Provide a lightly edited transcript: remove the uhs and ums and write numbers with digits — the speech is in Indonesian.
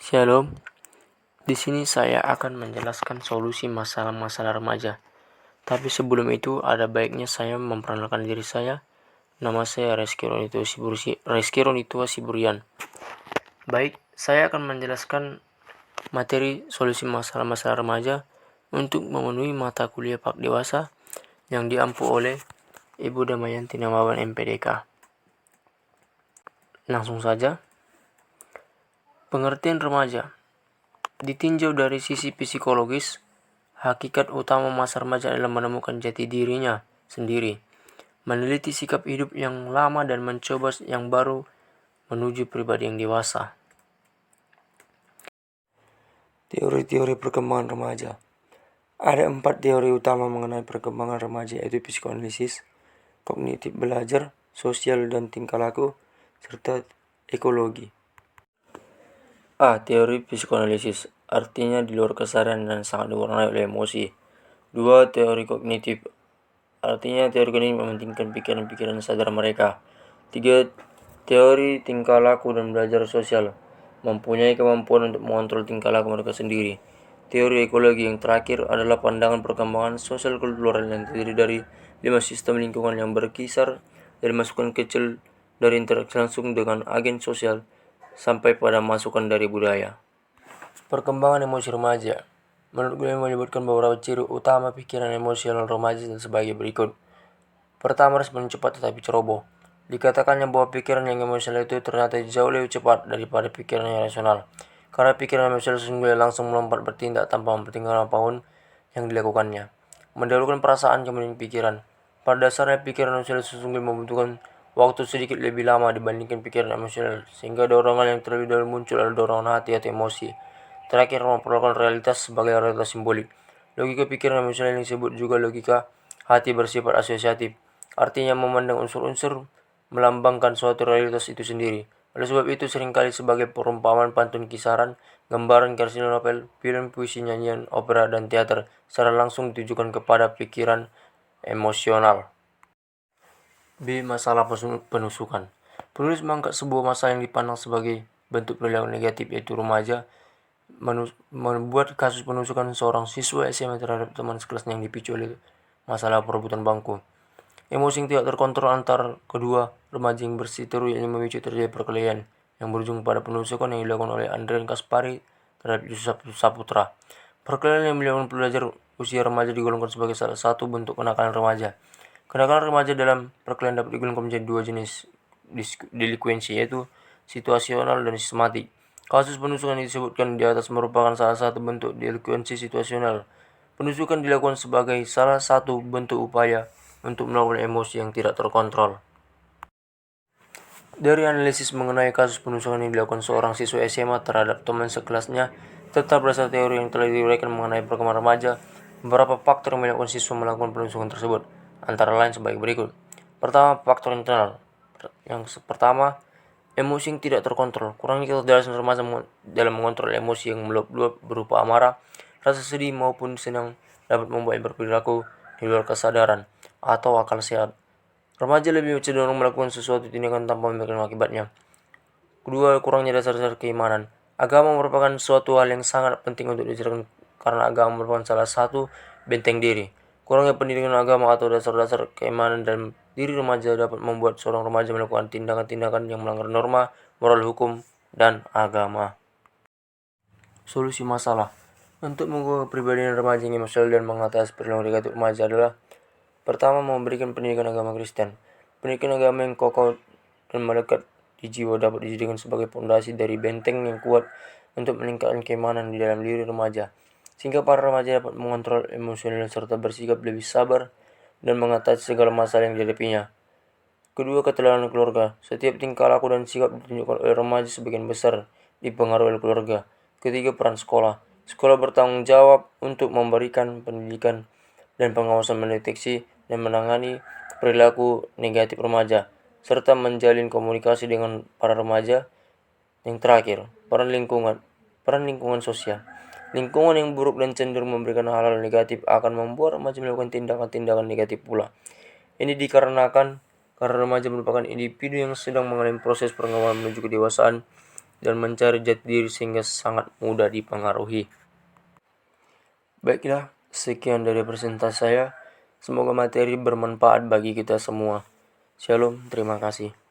Shalom, di sini saya akan menjelaskan solusi masalah-masalah remaja. Tapi sebelum itu, ada baiknya saya memperkenalkan diri saya. Nama saya Reski Ronitua Siburian. Baik, saya akan menjelaskan materi solusi masalah-masalah remaja untuk memenuhi mata kuliah Pak Dewasa yang diampu oleh Ibu Damayanti Namawan MPDK. Langsung saja. Pengertian remaja ditinjau dari sisi psikologis. Hakikat utama masa remaja adalah menemukan jati dirinya sendiri, meneliti sikap hidup yang lama dan mencoba yang baru menuju pribadi yang dewasa. Teori-teori perkembangan remaja. Ada 4 teori utama mengenai perkembangan remaja, yaitu psikoanalisis, kognitif belajar, sosial dan tingkah laku, serta ekologi. A. Teori psikoanalisis, artinya di luar kesadaran dan sangat diwarnai oleh emosi. 2. Teori kognitif, artinya teori kognitif mementingkan pikiran-pikiran sadar mereka. 3. Teori tingkah laku dan belajar sosial, mempunyai kemampuan untuk mengontrol tingkah laku mereka sendiri. Teori ekologi yang terakhir adalah pandangan perkembangan sosial kultural yang terdiri dari 5 sistem lingkungan yang berkisar dari masukan kecil dari interaksi langsung dengan agen sosial sampai pada masukan dari budaya. Perkembangan emosi remaja. Menurut gue menyebutkan beberapa ciri utama pikiran emosional remaja sebagai berikut. Pertama, respon cepat tetapi ceroboh. Dikatakannya bahwa pikiran yang emosional itu ternyata jauh lebih cepat daripada pikiran yang rasional. Karena pikiran emosional sesungguhnya langsung melompat bertindak tanpa mempertimbangkan apapun yang dilakukannya. Mendahulukan perasaan kemudian pikiran. Pada dasarnya pikiran emosional sesungguhnya membutuhkan waktu sedikit lebih lama dibandingkan pikiran emosional, sehingga dorongan yang terlebih dahulu muncul adalah dorongan hati atau emosi. Terakhir, memperlakukan realitas sebagai realitas simbolik. Logika pikiran emosional yang disebut juga logika hati bersifat asosiatif, artinya memandang unsur-unsur melambangkan suatu realitas itu sendiri. Oleh sebab itu seringkali sebagai perumpamaan pantun kisaran, gambaran karya novel, film, puisi, nyanyian, opera, dan teater secara langsung ditujukan kepada pikiran emosional. B. Masalah penusukan. Penulis mengangkat sebuah masalah yang dipandang sebagai bentuk perilaku negatif, yaitu remaja membuat kasus penusukan seorang siswa SMA terhadap teman sekelasnya yang dipicu oleh masalah perebutan bangku. Emosi yang tidak terkontrol antar kedua remaja yang berseteru yang memicu terjadi perkelahian yang berujung pada penusukan yang dilakukan oleh Andrian Kaspari terhadap Yusuf Saputra. Perkelahian yang dilakukan pelajar usia remaja digolongkan sebagai salah satu bentuk kenakalan remaja. Kenakalan remaja dalam perkelahian dapat digolongkan menjadi 2 jenis delinkuensi, yaitu situasional dan sistematik. Kasus penusukan yang disebutkan di atas merupakan salah satu bentuk delinkuensi situasional. Penusukan dilakukan sebagai salah satu bentuk upaya untuk melakukan emosi yang tidak terkontrol. Dari analisis mengenai kasus penusukan yang dilakukan seorang siswa SMA terhadap teman sekelasnya, tetap berdasar teori yang telah diuraikan mengenai perkembangan remaja, beberapa faktor yang menyebabkan siswa melakukan penusukan tersebut, antara lain sebagai berikut. Pertama, faktor internal. Yang pertama, emosi yang tidak terkontrol. Kurangnya kecerdasan remaja dalam mengontrol emosi yang meluap-luap berupa amarah, rasa sedih maupun senang dapat membuat berperilaku di luar kesadaran atau akal sehat. Remaja lebih cenderung melakukan sesuatu tindakan tanpa memikirkan akibatnya. Kedua, kurangnya dasar-dasar keimanan. Agama merupakan suatu hal yang sangat penting untuk diceritakan karena agama merupakan salah satu benteng diri. Kurangnya pendidikan agama atau dasar-dasar keimanan dalam diri remaja dapat membuat seorang remaja melakukan tindakan-tindakan yang melanggar norma, moral hukum, dan agama. Solusi masalah. Untuk mengubah kepribadian remaja yang emosional dan mengatasi perilaku negatif remaja adalah: pertama, memberikan pendidikan agama Kristen. Pendidikan agama yang kokoh dan melekat di jiwa dapat dijadikan sebagai fondasi dari benteng yang kuat untuk meningkatkan keimanan di dalam diri remaja, sehingga para remaja dapat mengontrol emosional serta bersikap lebih sabar dan mengatasi segala masalah yang dihadapinya. Kedua, keteladanan keluarga. Setiap tingkah laku dan sikap ditunjukkan oleh remaja sebagian besar dipengaruhi oleh keluarga. Ketiga, peran sekolah. Sekolah bertanggung jawab untuk memberikan pendidikan dan pengawasan, mendeteksi dan menangani perilaku negatif remaja, serta menjalin komunikasi dengan para remaja. Yang terakhir, peran lingkungan sosial. Lingkungan yang buruk dan cenderung memberikan hal-hal negatif akan membuat remaja melakukan tindakan-tindakan negatif pula. Ini dikarenakan karena remaja merupakan individu yang sedang mengalami proses perkembangan menuju kedewasaan dan mencari jati diri sehingga sangat mudah dipengaruhi. Baiklah, sekian dari presentasi saya. Semoga materi bermanfaat bagi kita semua. Shalom, terima kasih.